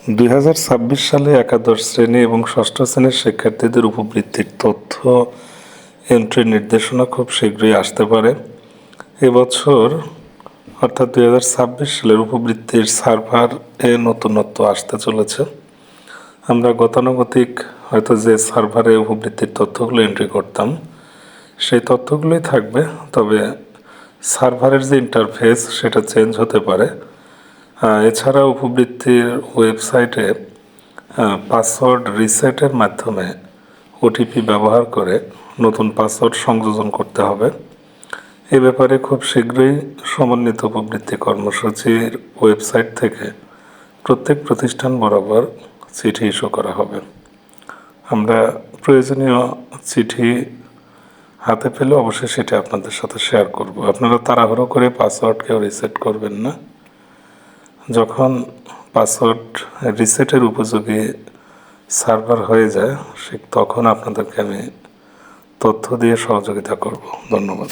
2026 সালে একাদশ শ্রেণী এবং ষষ্ঠ শ্রেণীর শিক্ষার্থীদের উপবৃত্তির তথ্য এন্ট্রি নির্দেশনা খুব শীঘ্রই আসতে পারে। এবছর অর্থাৎ 2026 সালের উপবৃত্তির সার্ভারে নতুনত্ব আসতে চলেছে। আমরা গতানুগতিক হয়তো যে সার্ভারে উপবৃত্তির তথ্যগুলো এন্ট্রি করতাম সেই তথ্যগুলোই থাকবে, তবে সার্ভারের যে ইন্টারফেস সেটা চেঞ্জ হতে পারে। এছাড়া উপবৃত্তির ওয়েবসাইটে পাসওয়ার্ড রিসেটের মাধ্যমে ওটিপি ব্যবহার করে নতুন পাসওয়ার্ড সংযোজন করতে হবে। এ ব্যাপারে খুব শীঘ্রই সমন্বিত উপবৃত্তি কর্মসূচির ওয়েবসাইট থেকে প্রত্যেক প্রতিষ্ঠান বরাবর চিঠি ইস্যু করা হবে। আমরা প্রয়োজনীয় চিঠি হাতে পেলে অবশ্যই সেটা আপনাদের সাথে শেয়ার করব। আপনারা তাড়াহুড়ো করে পাসওয়ার্ড কেউ রিসেট করবেন না। যখন পাসওয়ার্ড রিসেটের উপযোগী সার্ভার হয়ে যায় তখন আপনাদেরকে আমি তথ্য দিয়ে সহযোগিতা করব। ধন্যবাদ।